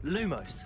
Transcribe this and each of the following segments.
Lumos.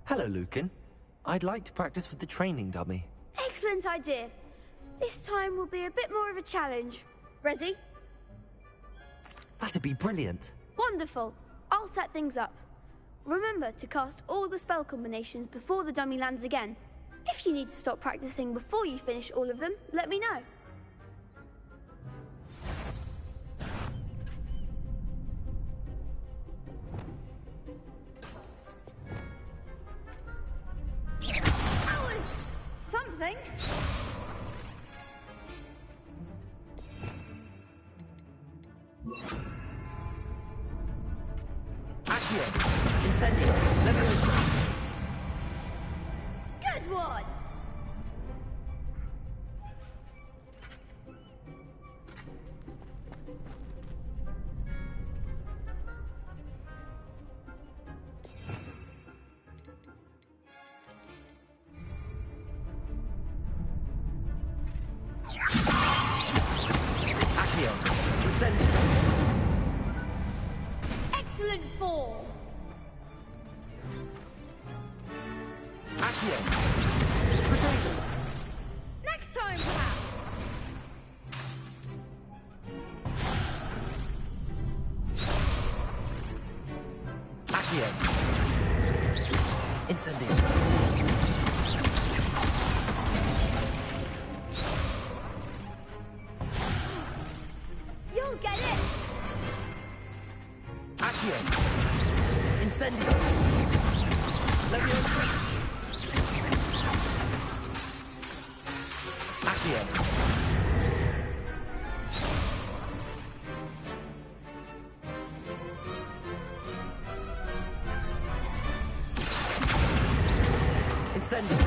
Hello, Lucan. I'd like to practice with the training dummy. Excellent idea. This time will be a bit more of a challenge. Ready? That'd be brilliant. Wonderful. I'll set things up. Remember to cast all the spell combinations before the dummy lands again. If you need to stop practicing before you finish all of them, let me know. That was something. Accio. Incendio. Leviosa. Good one. Accio. Incendio. Excellent form. Accio. Potato. Next time, perhaps. Accio. Incendio. You'll get it. Accio. Incendio. Leviosa. Accio. Incendio.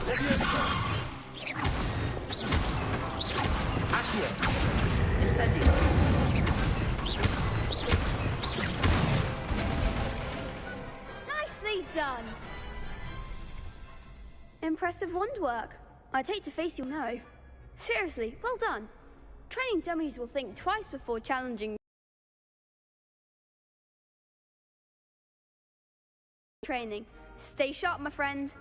Leviosa. Accio. Incendio. Nicely done. Impressive wand work. I'd hate to face you no. Seriously, well done. Training dummies will think twice before challenging training. Stay sharp, my friend.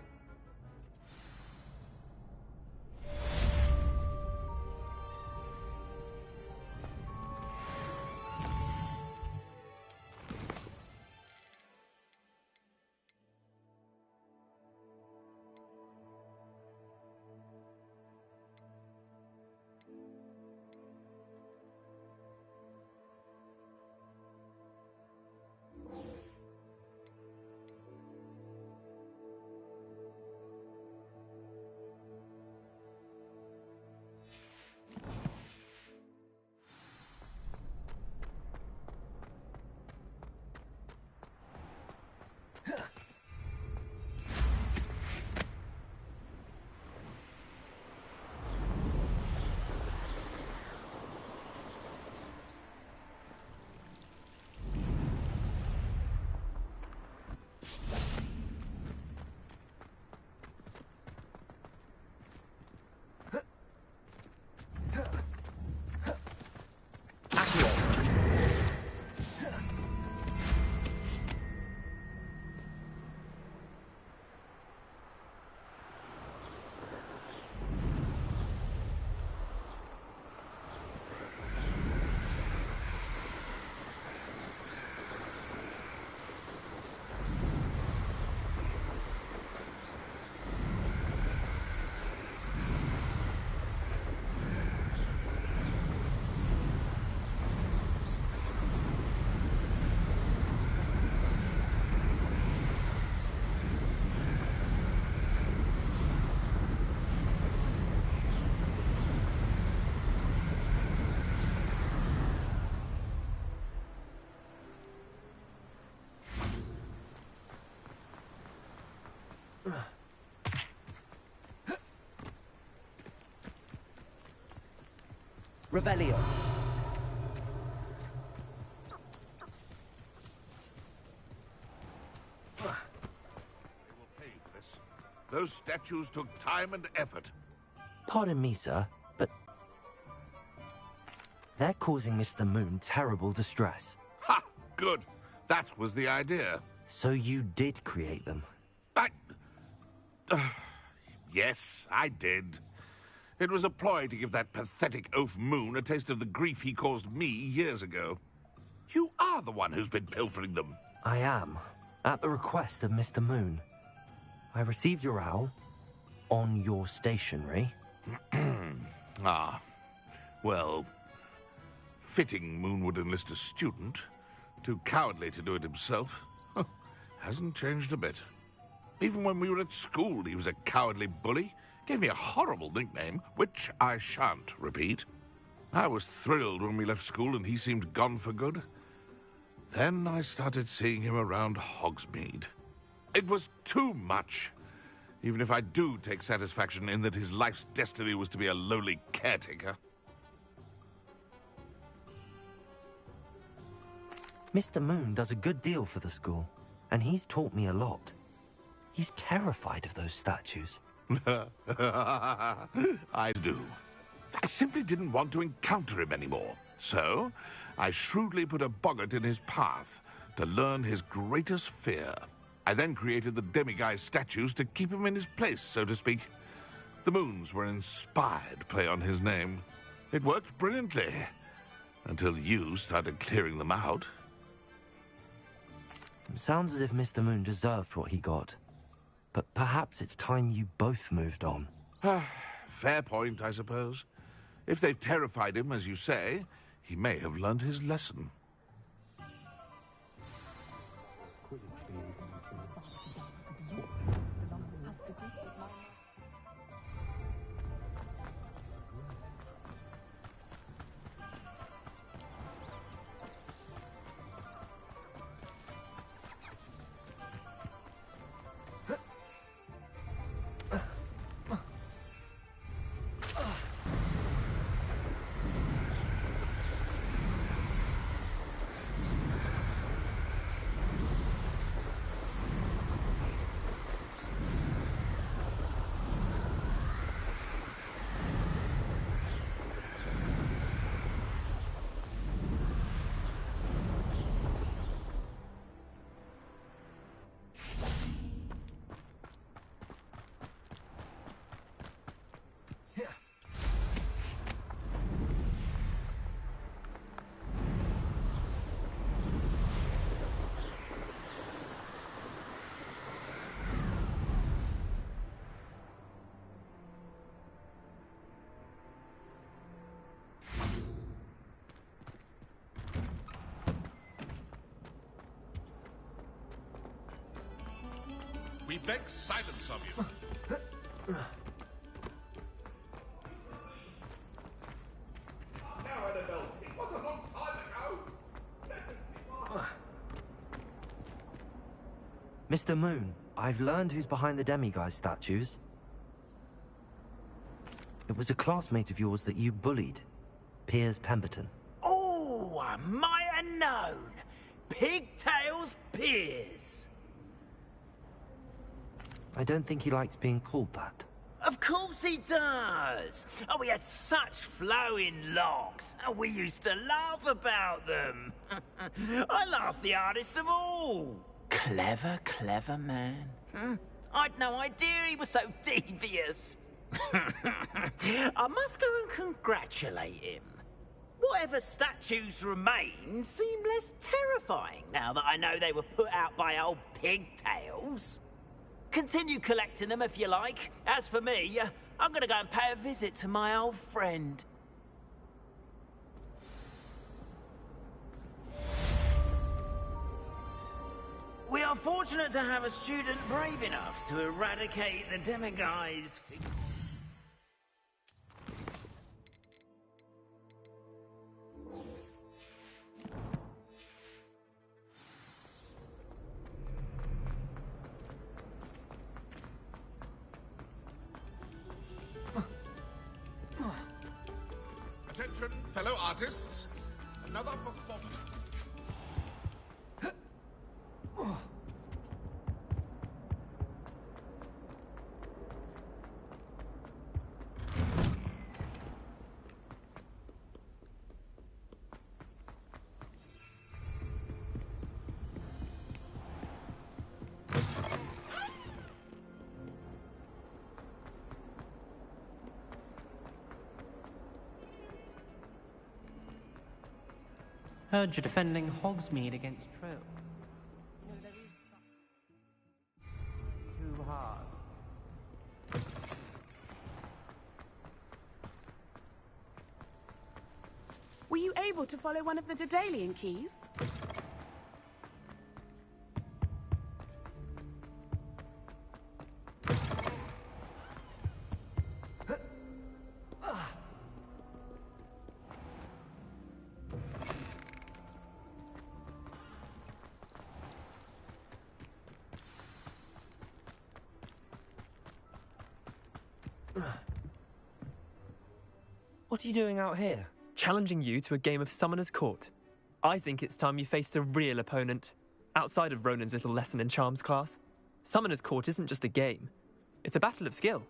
Revelio. Those statues took time and effort. Pardon me, sir, but they're causing Mr. Moon terrible distress. Ha! Good. That was the idea. So you did create them? Yes, I did. It was a ploy to give that pathetic oaf Moon a taste of the grief he caused me years ago. You are the one who's been pilfering them. I am, at the request of Mr. Moon. I received your owl on your stationery. Ah, well, fitting Moon would enlist a student. Too cowardly to do it himself. Hasn't changed a bit. Even when we were at school, he was a cowardly bully. Gave me a horrible nickname, which I shan't repeat. I was thrilled when we left school and he seemed gone for good. Then I started seeing him around Hogsmeade. It was too much. Even if I do take satisfaction in that his life's destiny was to be a lowly caretaker. Mr. Moon does a good deal for the school, and he's taught me a lot. He's terrified of those statues. I do. I simply didn't want to encounter him anymore. So, I shrewdly put a boggart in his path to learn his greatest fear. I then created the demiguise statues to keep him in his place, so to speak. The moons were an inspired play on his name. It worked brilliantly, until you started clearing them out. Sounds as if Mr. Moon deserved what he got. But perhaps it's time you both moved on. Fair point, I suppose. If they've terrified him, as you say, he may have learned his lesson. We beg silence of you. Now, Annabelle, it was a long time ago. Mr. Moon, I've learned who's behind the demiguise statues. It was a classmate of yours that you bullied, Piers Pemberton. Oh, I might have known. Pigtails Piers. I don't think he likes being called that. Of course he does. Oh, he had such flowing locks, and we used to laugh about them. I laughed the hardest of all. Clever, clever man. I'd no idea he was so devious. I must go and congratulate him. Whatever statues remain seem less terrifying now that I know they were put out by old pigtails. Continue collecting them if you like. As for me, I'm gonna go and pay a visit to my old friend. We are fortunate to have a student brave enough to eradicate the demiguise. Attention, fellow artists. Another performance. Heard you're defending Hogsmeade against trolls. Too hard. Were you able to follow one of the Daedalian keys? What are you doing out here? Challenging you to a game of Summoner's Court. I think it's time you faced a real opponent, outside of Ronan's little lesson in charms class. Summoner's Court isn't just a game. It's a battle of skill.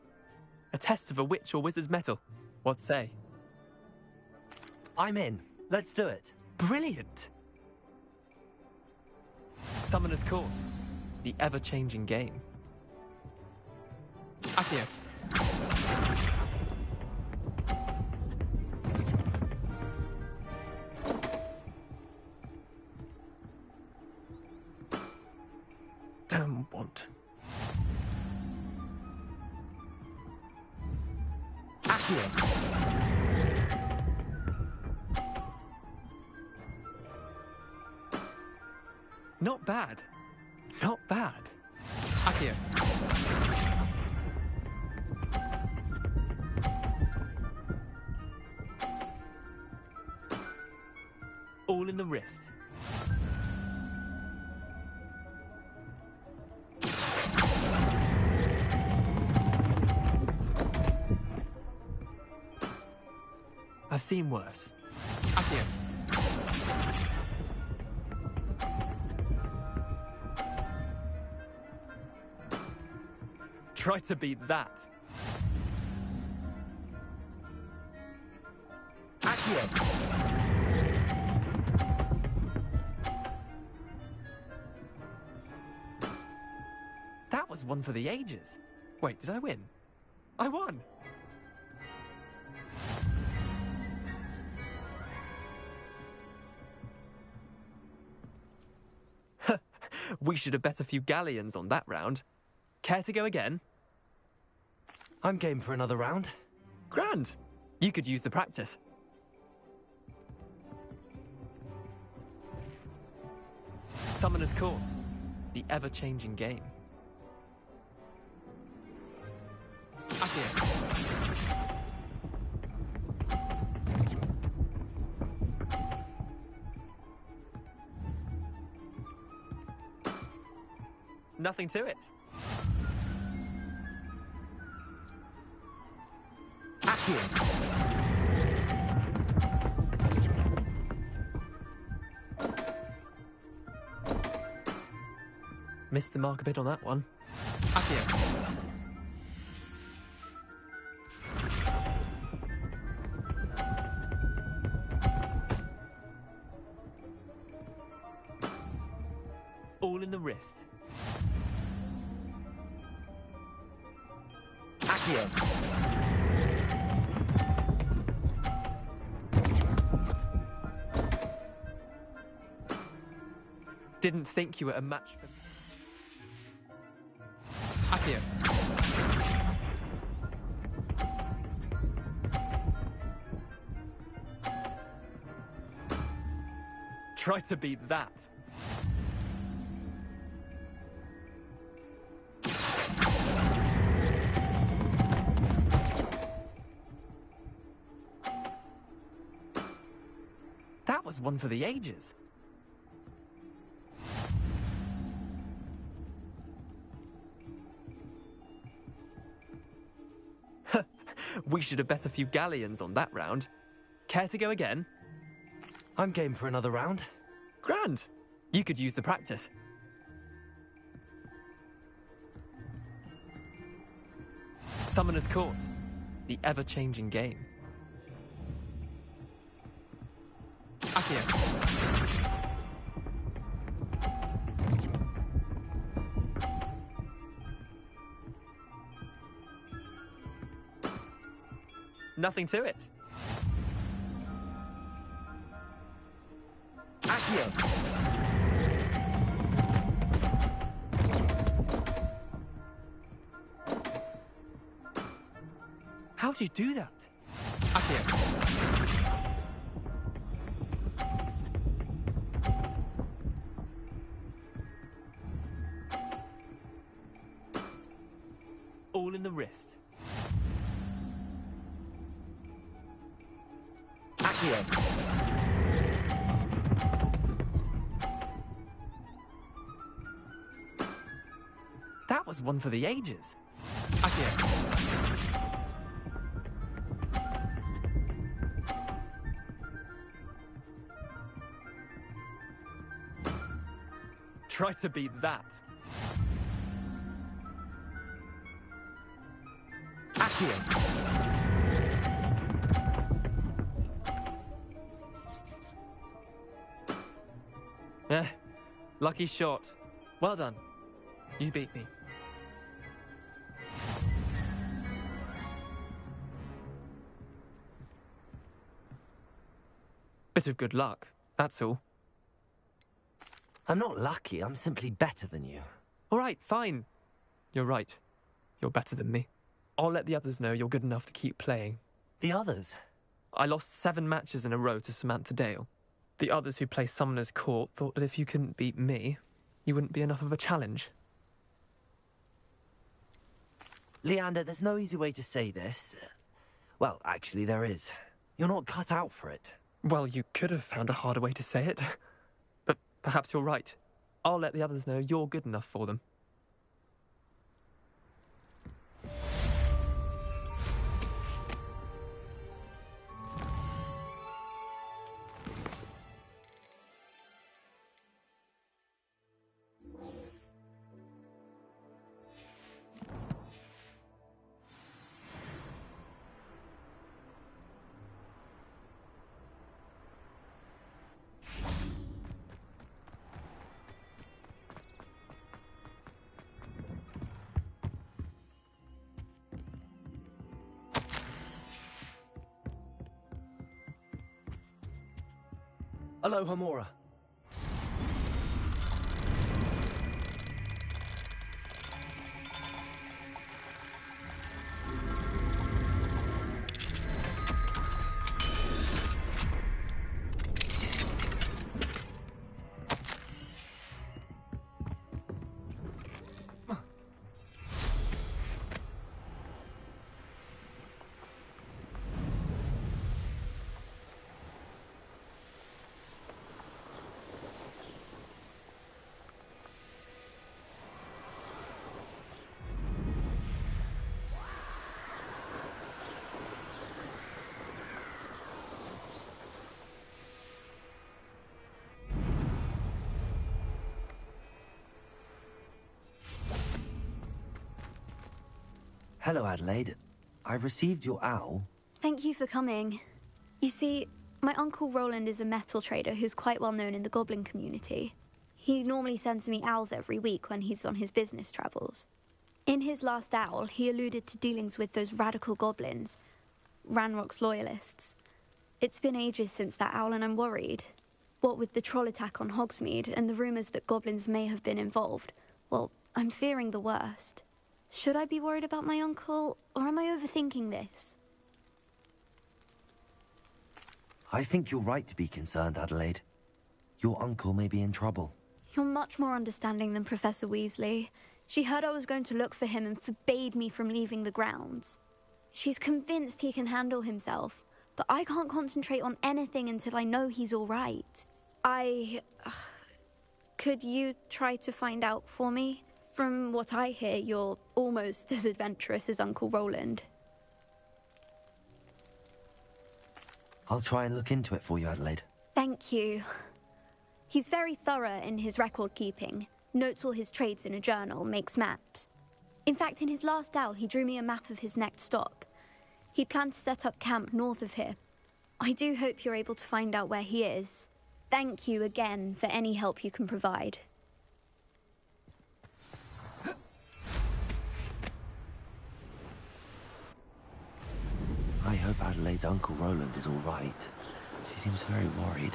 A test of a witch or wizard's mettle. What say? I'm in. Let's do it. Brilliant! Summoner's Court. The ever-changing game. Accio. Damn want. Accio. Not bad. Not bad. Accio. All in the wrist. I've seen worse. Accio. Try to beat that. Accio. That was one for the ages. Wait, did I win? I won! We should have bet a few galleons on that round. Care to go again? I'm game for another round. Grand. You could use the practice. Summoner's Court. The ever-changing game. Accio. Nothing to it. Accio. Missed the mark a bit on that one. Accio. All in the wrist. Accio. Didn't think you were a match for... Accio. Try to beat that. That was one for the ages. We should have bet a few galleons on that round. Care to go again? I'm game for another round. Grand. You could use the practice. Summoner's Court. The ever-changing game. Accio. Nothing to it. Accio. How do you do that? Accio. All in the wrist. Accio. That was one for the ages. Accio. Try to beat that. Accio. Lucky shot. Well done. You beat me. Bit of good luck, that's all. I'm not lucky, I'm simply better than you. All right, fine. You're right. You're better than me. I'll let the others know you're good enough to keep playing. The others? I lost 7 matches in a row to Samantha Dale. The others who play Summoner's Court thought that if you couldn't beat me, you wouldn't be enough of a challenge. Leander, there's no easy way to say this. Well, actually, there is. You're not cut out for it. Well, you could have found a harder way to say it. But perhaps you're right. I'll let the others know you're good enough for them. Aloha, Mora. Hello, Adelaide. I received your owl. Thank you for coming. You see, my Uncle Roland is a metal trader who's quite well known in the goblin community. He normally sends me owls every week when he's on his business travels. In his last owl, he alluded to dealings with those radical goblins, Ranrock's loyalists. It's been ages since that owl and I'm worried. What with the troll attack on Hogsmeade and the rumours that goblins may have been involved, well, I'm fearing the worst. Should I be worried about my uncle, or am I overthinking this? I think you're right to be concerned, Adelaide. Your uncle may be in trouble. You're much more understanding than Professor Weasley. She heard I was going to look for him and forbade me from leaving the grounds. She's convinced he can handle himself, but I can't concentrate on anything until I know he's all right. Could you try to find out for me? From what I hear, you're almost as adventurous as Uncle Roland. I'll try and look into it for you, Adelaide. Thank you. He's very thorough in his record keeping, notes all his trades in a journal, makes maps. In fact, in his last owl, he drew me a map of his next stop. He'd planned to set up camp north of here. I do hope you're able to find out where he is. Thank you again for any help you can provide. I hope Adelaide's Uncle Roland is all right. She seems very worried.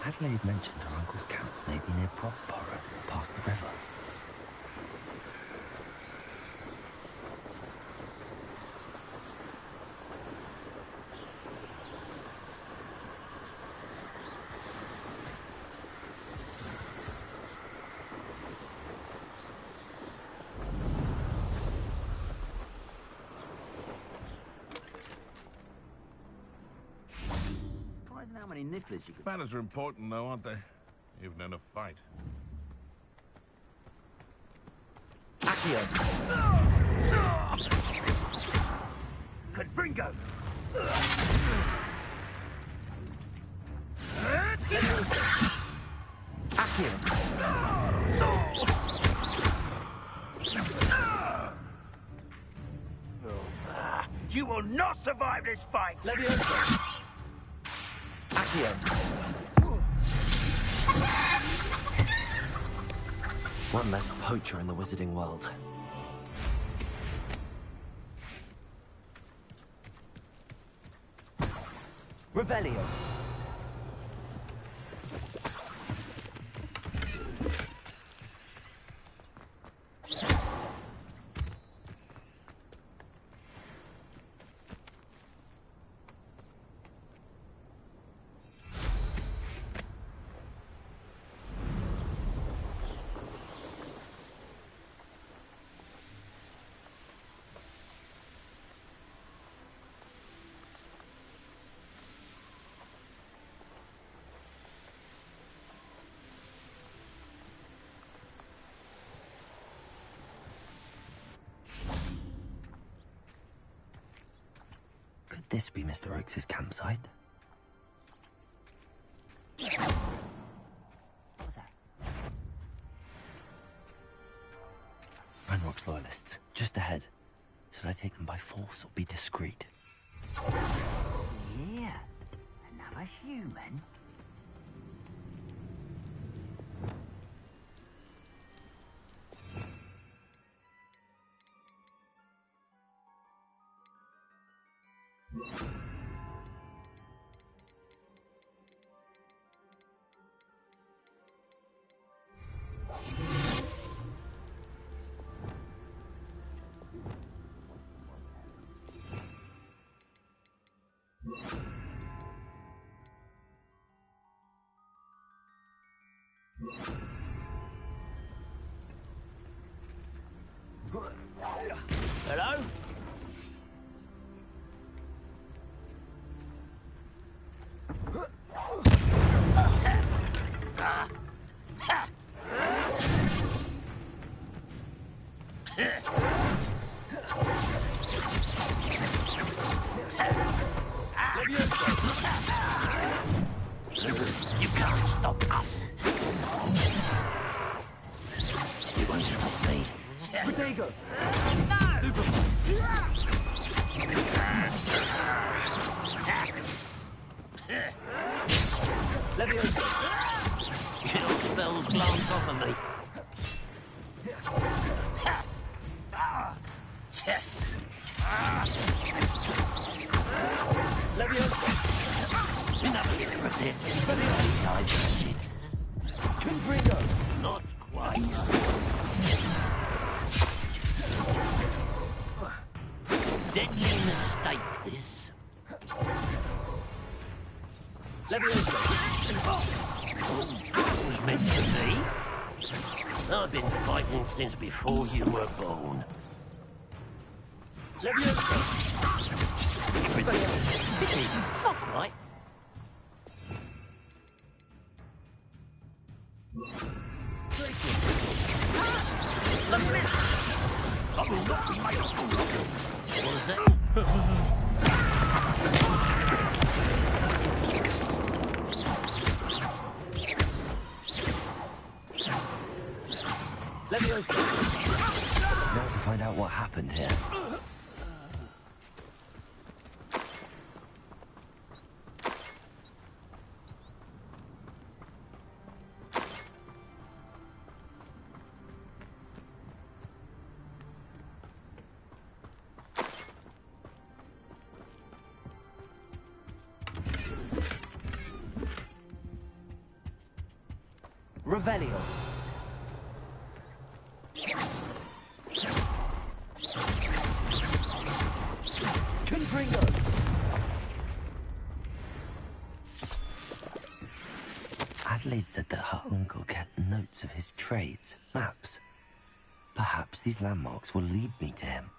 Adelaide mentioned her uncle's camp may be near Brockborough, past the river. How many nifflers you could... Manners are important, though, aren't they? Even in a fight. Accio! Confringo! Accio! You will not survive this fight! Leviosa! Accio! One less poacher in the wizarding world. Revelio! Could this be Mr. Oakes' campsite? Ranrock's loyalists, just ahead. Should I take them by force or be discreet? Yeah, another human. Hello? You can't stop us. You won't stop me. Protego! Leviosa! Kill spells glance off of me. Leviosa! Enough of it. Diverted. Confringo! Not quite. Deadly mistake, this. Leviosa! That was meant to be. I've been fighting since before you were born. Leviosa! Pity, not quite. The mist! I will not be made a fool of. What was that? happened here? Revelio. Confringo. Adelaide said that her uncle kept notes of his trades, maps. Perhaps these landmarks will lead me to him.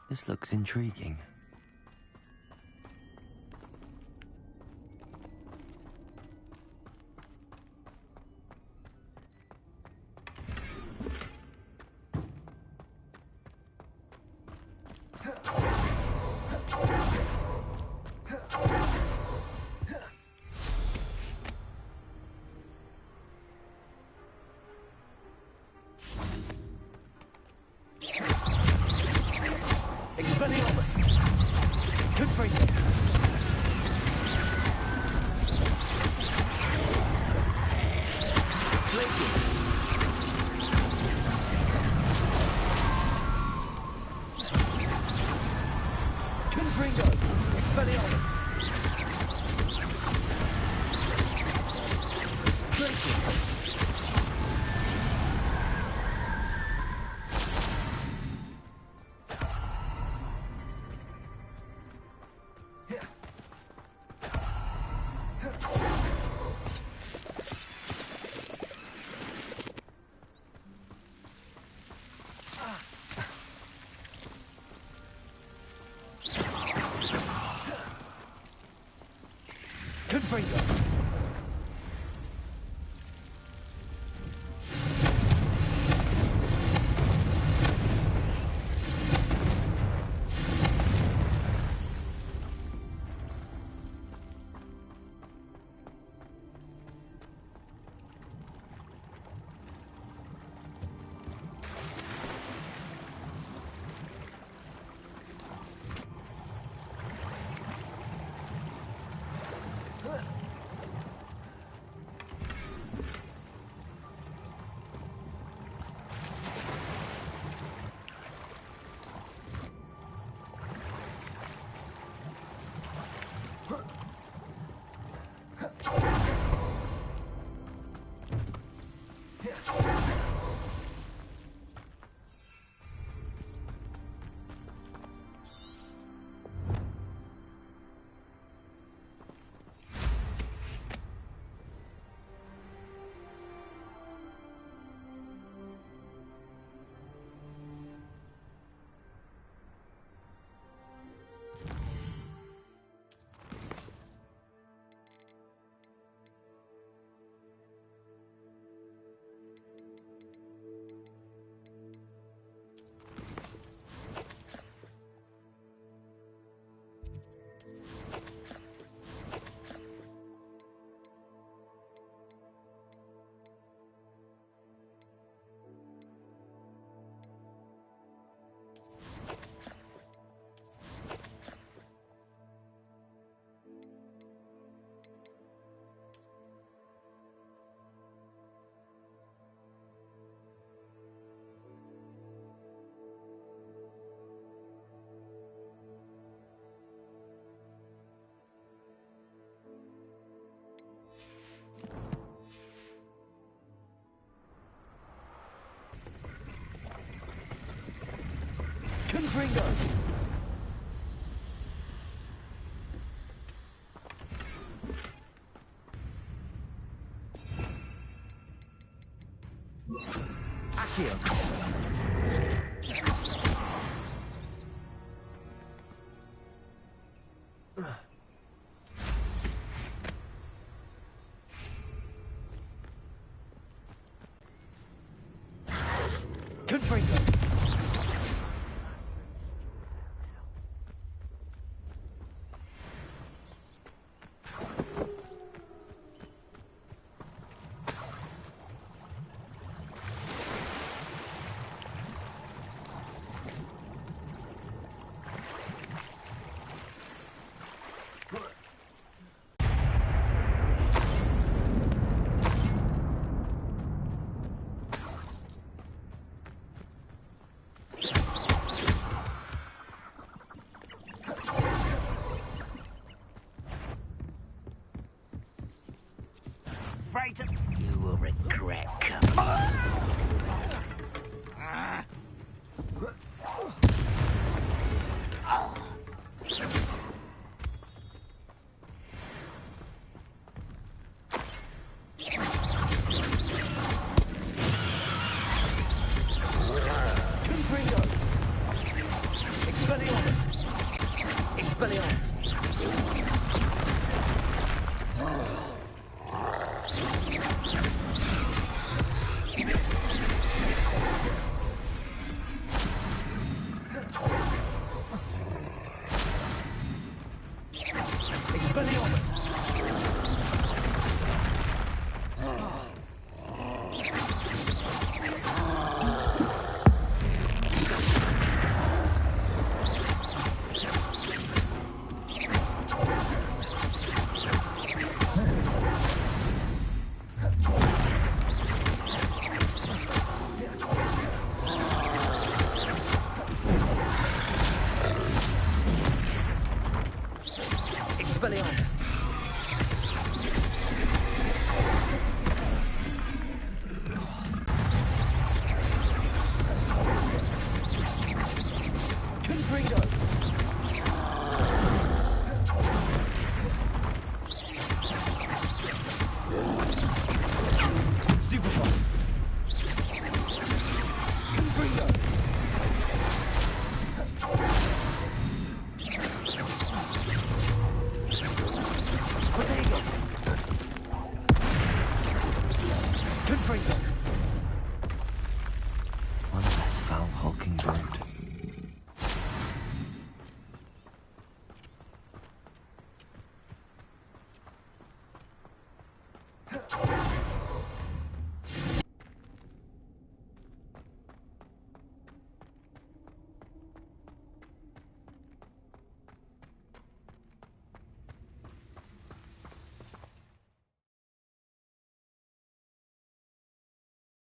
This looks intriguing. Expelliarmus! Confringo! Glacier! Confringo! Expelliarmus! Glacier! Confringo! Confringo! Accio! Confringo.